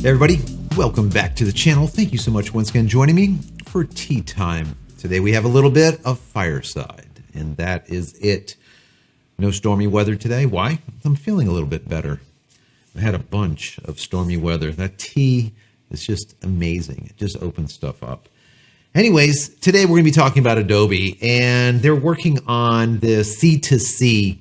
Hey everybody, welcome back to the channel. Thank you so much once again joining me for tea time. Today we have a little bit of fireside, and that is it. No stormy weather today. Why? I'm feeling a little bit better. I had a bunch of stormy weather. That tea is just amazing. It just opens stuff up. Anyways, today we're going to be talking about Adobe, and they're working on the C2C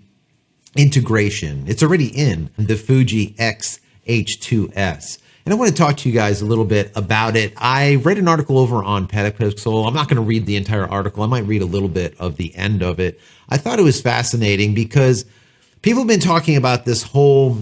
integration. It's already in the Fuji X-H2S. And I want to talk to you guys a little bit about it. I read an article over on Petapixel. I'm not going to read the entire article. I might read a little bit of the end of it. I thought it was fascinating because people have been talking about this whole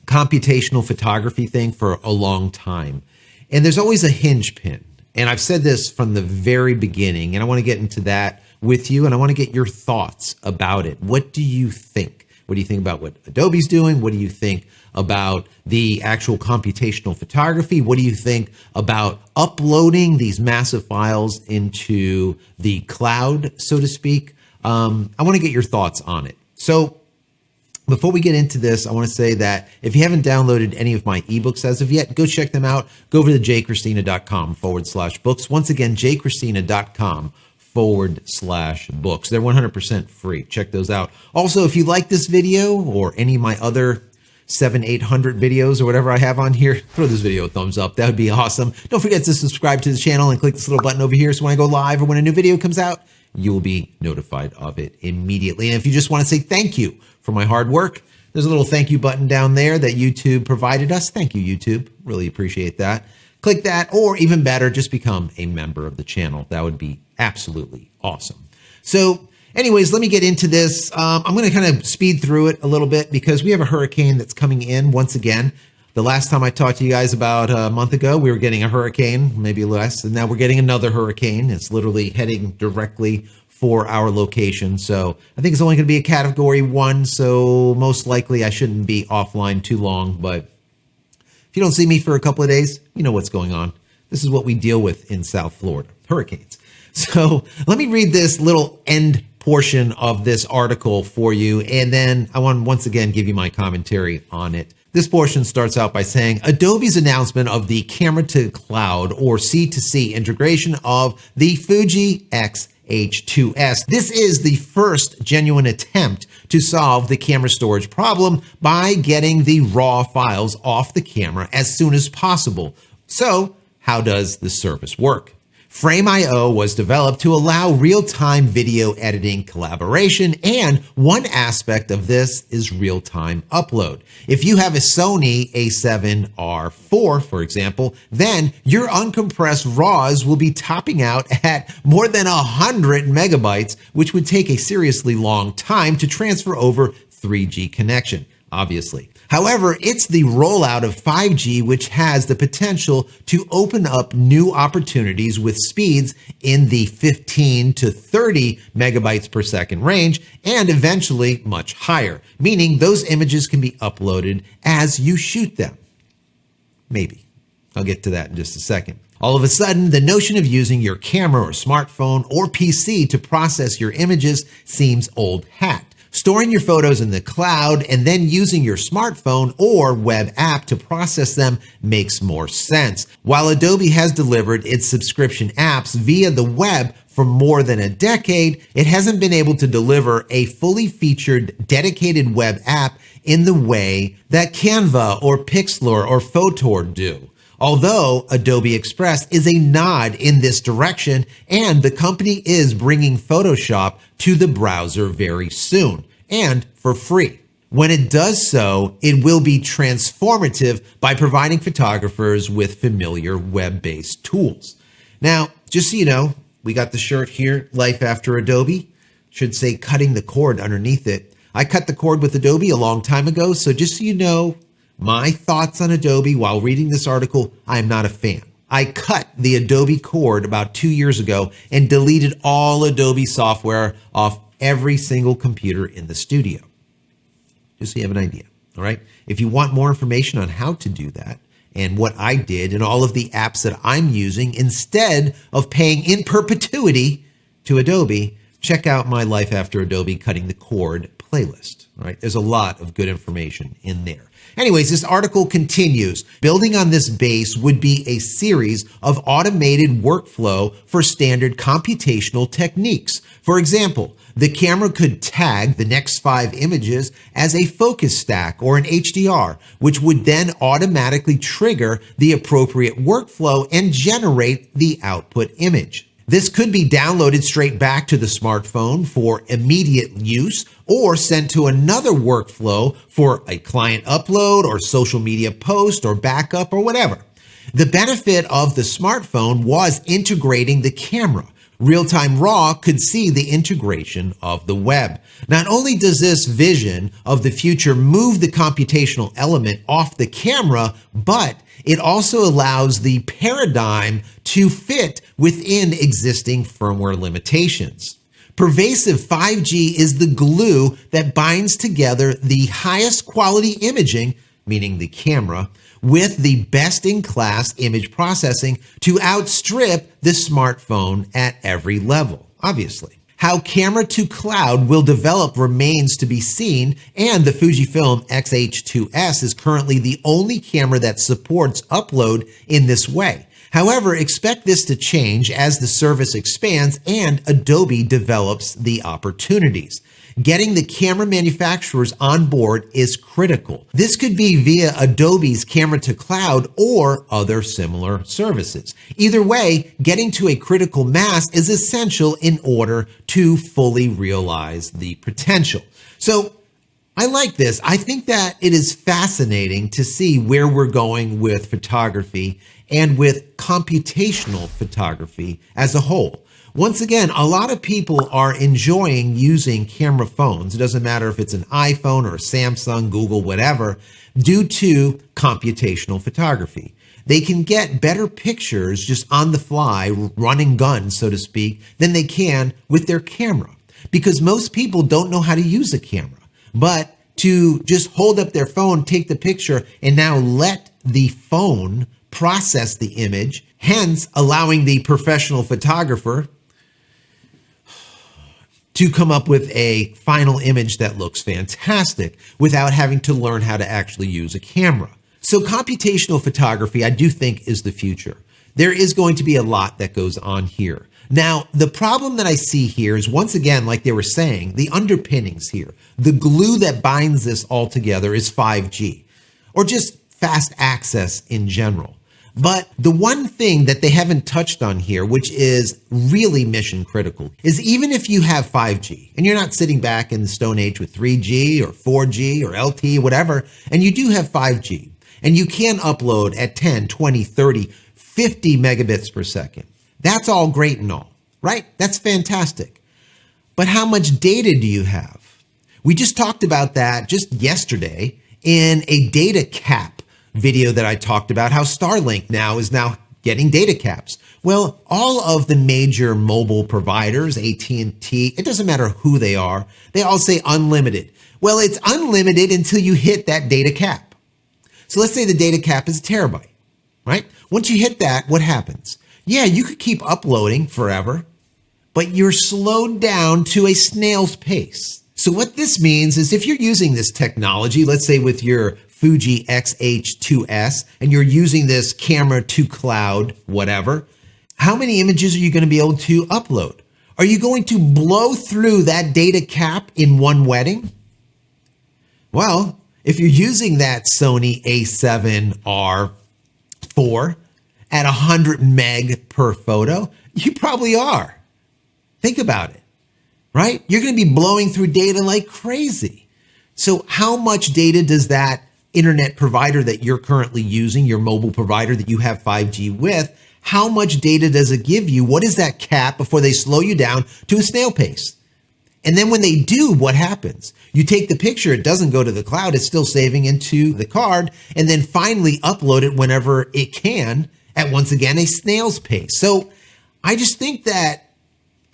computational photography thing for a long time. And there's always a hinge pin. And I've said this from the very beginning, and I want to get into that with you, and I want to get your thoughts about it. What do you think? What do you think about what Adobe's doing? What do you think about the actual computational photography? What do you think about uploading these massive files into the cloud, so to speak? I want to get your thoughts on it. So before we get into this, I want to say that if you haven't downloaded any of my ebooks as of yet, go check them out. Go over to JCristina.com/books. Once again, JCristina.com/books. They're 100% free. Check those out. Also, if you like this video or any of my other 700-800 videos or whatever I have on here, throw this video a thumbs up. That would be awesome. Don't forget to subscribe to the channel and click this little button over here so when I go live or when a new video comes out, you will be notified of it immediately. And if you just want to say thank you for my hard work, there's a little thank you button down there that YouTube provided us. Thank you, YouTube. Really appreciate that. Click that, or even better, just become a member of the channel. That would be absolutely awesome. So anyways, let me get into this. I'm going to kind of speed through it a little bit because we have a hurricane that's coming in once again. The last time I talked to you guys about a month ago, we were getting a hurricane, maybe less, and now we're getting another hurricane. It's literally heading directly for our location. So I think it's only going to be a category 1, so most likely I shouldn't be offline too long. But if you don't see me for a couple of days, you know what's going on. This is what we deal with in South Florida, hurricanes. So let me read this little end portion of this article for you, and then I want to once again give you my commentary on it. This portion starts out by saying, Adobe's announcement of the camera to cloud or C2C integration of the Fuji X-H2S. This is the first genuine attempt to solve the camera storage problem by getting the raw files off the camera as soon as possible. So, how does the service work? Frame.io was developed to allow real-time video editing collaboration, and one aspect of this is real-time upload. If you have a Sony a7R4, for example, then your uncompressed RAWs will be topping out at more than 100 megabytes, which would take a seriously long time to transfer over 3G connection, obviously. However, it's the rollout of 5G which has the potential to open up new opportunities with speeds in the 15 to 30 megabytes per second range and eventually much higher, meaning those images can be uploaded as you shoot them. Maybe. I'll get to that in just a second. All of a sudden, the notion of using your camera or smartphone or PC to process your images seems old hat. Storing your photos in the cloud and then using your smartphone or web app to process them makes more sense. While Adobe has delivered its subscription apps via the web for more than a decade, it hasn't been able to deliver a fully featured dedicated web app in the way that Canva or Pixlr or Photor do. Although Adobe Express is a nod in this direction, and the company is bringing Photoshop to the browser very soon, and for free. When it does so, it will be transformative by providing photographers with familiar web-based tools. Now, just so you know, we got the shirt here, Life After Adobe. Should say cutting the cord underneath it. I cut the cord with Adobe a long time ago, so just so you know, my thoughts on Adobe while reading this article, I am not a fan. I cut the Adobe cord about 2 years ago and deleted all Adobe software off every single computer in the studio. Just so you have an idea, all right? If you want more information on how to do that and what I did and all of the apps that I'm using instead of paying in perpetuity to Adobe, check out my Life After Adobe Cutting the Cord playlist, right? There's a lot of good information in there. Anyways, this article continues. Building on this base would be a series of automated workflow for standard computational techniques. For example, the camera could tag the next 5 images as a focus stack or an HDR, which would then automatically trigger the appropriate workflow and generate the output image. This could be downloaded straight back to the smartphone for immediate use or sent to another workflow for a client upload or social media post or backup or whatever. The benefit of the smartphone was integrating the camera. Real-Time Raw could see the integration of the web. Not only does this vision of the future move the computational element off the camera, but it also allows the paradigm to fit within existing firmware limitations. Pervasive 5G is the glue that binds together the highest quality imaging, meaning the camera, with the best-in-class image processing to outstrip the smartphone at every level, obviously. How camera to cloud will develop remains to be seen, and the Fujifilm X-H2S is currently the only camera that supports upload in this way. However, expect this to change as the service expands and Adobe develops the opportunities. Getting the camera manufacturers on board is critical. This could be via Adobe's camera to cloud or other similar services. Either way, getting to a critical mass is essential in order to fully realize the potential. So I like this. I think that it is fascinating to see where we're going with photography and with computational photography as a whole. Once again, a lot of people are enjoying using camera phones. It doesn't matter if it's an iPhone or a Samsung, Google, whatever, due to computational photography. They can get better pictures just on the fly, running guns, so to speak, than they can with their camera. Because most people don't know how to use a camera. But to just hold up their phone, take the picture, and now let the phone process the image, hence allowing the professional photographer to come up with a final image that looks fantastic without having to learn how to actually use a camera. So computational photography, I do think, is the future. There is going to be a lot that goes on here. Now, the problem that I see here is, once again, like they were saying, the underpinnings here. The glue that binds this all together is 5G, or just fast access in general. But the one thing that they haven't touched on here, which is really mission critical, is even if you have 5G and you're not sitting back in the Stone Age with 3G or 4G or LTE, whatever, and you do have 5G and you can upload at 10, 20, 30, 50 megabits per second. That's all great and all, right? That's fantastic. But how much data do you have? We just talked about that just yesterday in a data cap video that I talked about, how Starlink is now getting data caps. Well, all of the major mobile providers, AT&T, it doesn't matter who they are, they all say unlimited. Well, it's unlimited until you hit that data cap. So let's say the data cap is a terabyte, right? Once you hit that, what happens? Yeah, you could keep uploading forever, but you're slowed down to a snail's pace. So what this means is, if you're using this technology, let's say with your Fuji X-H2S, and you're using this camera to cloud, whatever, how many images are you going to be able to upload? Are you going to blow through that data cap in one wedding? Well, if you're using that Sony A7R4 at 100 meg per photo, you probably are. Think about it, right? You're going to be blowing through data like crazy. So how much data does that internet provider that you're currently using, your mobile provider that you have 5G with, how much data does it give you? What is that cap before they slow you down to a snail pace? And then when they do, what happens? You take the picture, it doesn't go to the cloud, it's still saving into the card, and then finally upload it whenever it can at, once again, a snail's pace. So I just think that,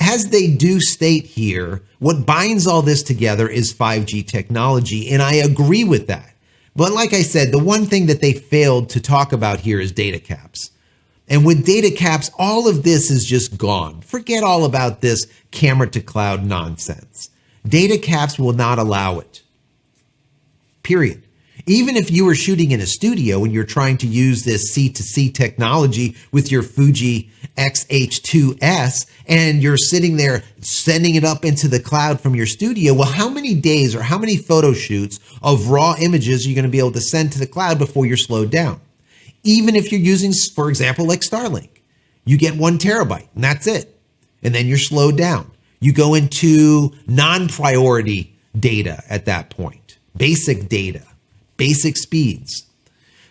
as they do state here, what binds all this together is 5G technology, and I agree with that. But like I said, the one thing that they failed to talk about here is data caps. And with data caps, all of this is just gone. Forget all about this camera to cloud nonsense. Data caps will not allow it. Period. Even if you were shooting in a studio and you're trying to use this C2C technology with your Fuji X-H2S and you're sitting there sending it up into the cloud from your studio, well, how many days or how many photo shoots of raw images are you going to be able to send to the cloud before you're slowed down? Even if you're using, for example, like Starlink, you get 1 terabyte and that's it. And then you're slowed down. You go into non-priority data at that point, basic data, basic speeds.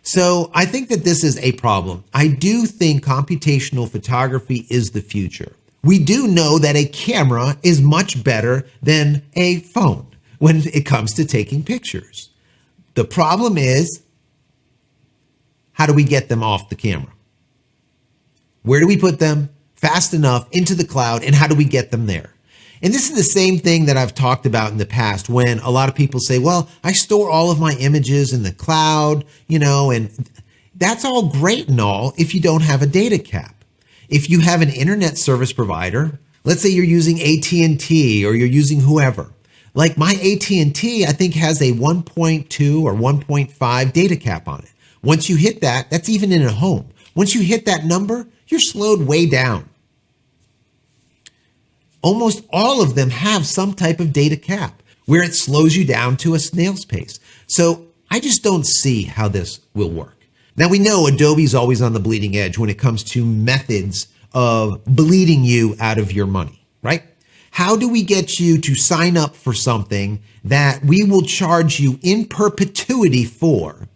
So I think that this is a problem. I do think computational photography is the future. We do know that a camera is much better than a phone when it comes to taking pictures. The problem is, how do we get them off the camera? Where do we put them fast enough into the cloud, and how do we get them there? And this is the same thing that I've talked about in the past when a lot of people say, well, I store all of my images in the cloud, and that's all great and all if you don't have a data cap. If you have an internet service provider, let's say you're using AT&T or you're using whoever, like my AT&T, I think has a 1.2 or 1.5 data cap on it. Once you hit that, that's even in a home. Once you hit that number, you're slowed way down. Almost all of them have some type of data cap where it slows you down to a snail's pace. So I just don't see how this will work. Now we know Adobe's always on the bleeding edge when it comes to methods of bleeding you out of your money, right? How do we get you to sign up for something that we will charge you in perpetuity for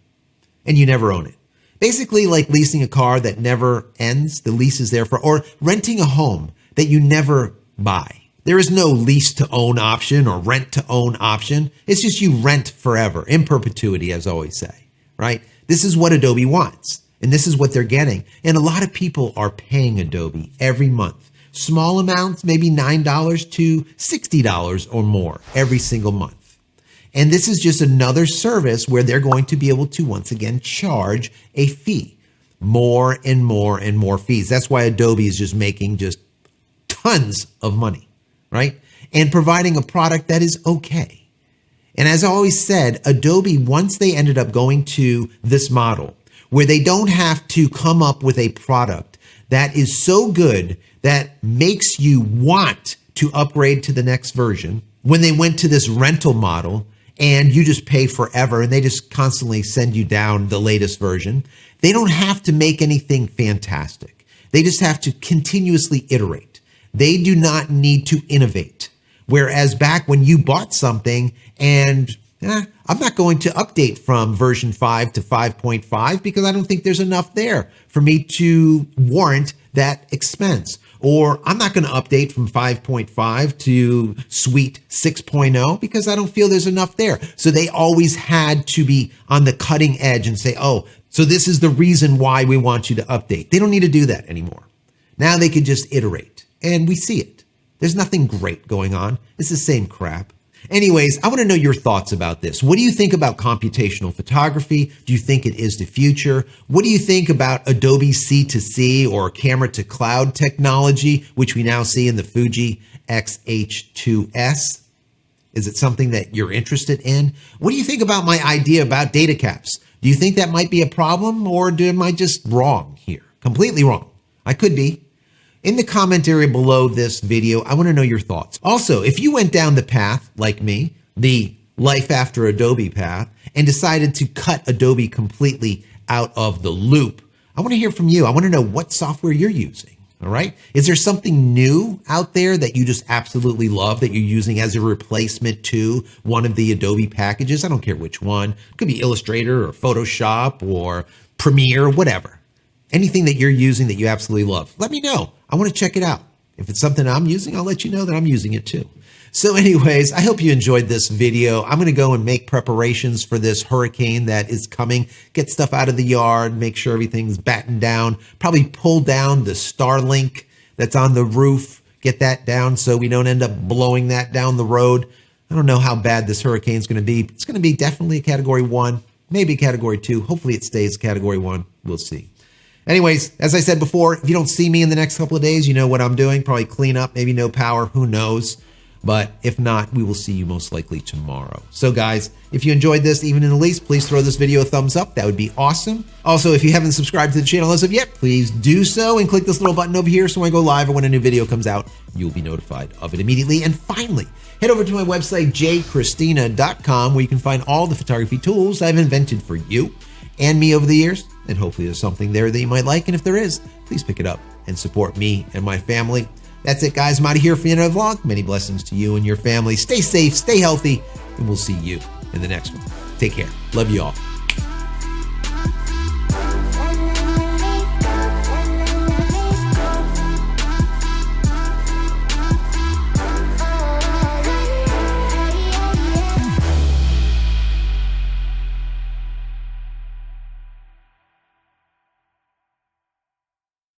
and you never own it? Basically like leasing a car that never ends, the lease is there for, or renting a home that you never buy. There is no lease to own option or rent to own option. It's just you rent forever, in perpetuity, as I always say, right? This is what Adobe wants, and this is what they're getting. And a lot of people are paying Adobe every month. Small amounts, maybe $9 to $60 or more every single month. And this is just another service where they're going to be able to once again charge a fee, more and more and more fees. That's why Adobe is just making just tons of money, right? And providing a product that is okay. And as I always said, Adobe, once they ended up going to this model where they don't have to come up with a product that is so good that makes you want to upgrade to the next version, when they went to this rental model and you just pay forever and they just constantly send you down the latest version, they don't have to make anything fantastic. They just have to continuously iterate. They do not need to innovate. Whereas back when you bought something and I'm not going to update from version 5 to 5.5 because I don't think there's enough there for me to warrant that expense. Or I'm not going to update from 5.5 to Suite 6.0 because I don't feel there's enough there. So they always had to be on the cutting edge and say, oh, so this is the reason why we want you to update. They don't need to do that anymore. Now they could just iterate. And we see it. There's nothing great going on. It's the same crap. Anyways, I want to know your thoughts about this. What do you think about computational photography? Do you think it is the future? What do you think about Adobe C2C or camera to cloud technology, which we now see in the Fuji X-H2S? Is it something that you're interested in? What do you think about my idea about data caps? Do you think that might be a problem, or am I just wrong here? Completely wrong. I could be. In the comment area below this video, I want to know your thoughts. Also, if you went down the path, like me, the life after Adobe path, and decided to cut Adobe completely out of the loop, I want to hear from you. I want to know what software you're using, all right? Is there something new out there that you just absolutely love that you're using as a replacement to one of the Adobe packages? I don't care which one. It could be Illustrator or Photoshop or Premiere, whatever. Anything that you're using that you absolutely love, let me know. I want to check it out. If it's something I'm using, I'll let you know that I'm using it too. So anyways, I hope you enjoyed this video. I'm going to go and make preparations for this hurricane that is coming, get stuff out of the yard, make sure everything's battened down, probably pull down the Starlink that's on the roof, get that down so we don't end up blowing that down the road. I don't know how bad this hurricane is going to be. It's going to be definitely a category 1, maybe category 2. Hopefully it stays category 1. We'll see. Anyways, as I said before, if you don't see me in the next couple of days, you know what I'm doing. Probably clean up, maybe no power, who knows. But if not, we will see you most likely tomorrow. So guys, if you enjoyed this even in the least, please throw this video a thumbs up. That would be awesome. Also, if you haven't subscribed to the channel as of yet, please do so and click this little button over here so when I go live or when a new video comes out, you'll be notified of it immediately. And finally, head over to my website, JCristina.com, where you can find all the photography tools I've invented for you and me over the years. And hopefully there's something there that you might like. And if there is, please pick it up and support me and my family. That's it, guys. I'm out of here for the end of the vlog. Many blessings to you and your family. Stay safe, stay healthy, and we'll see you in the next one. Take care. Love you all.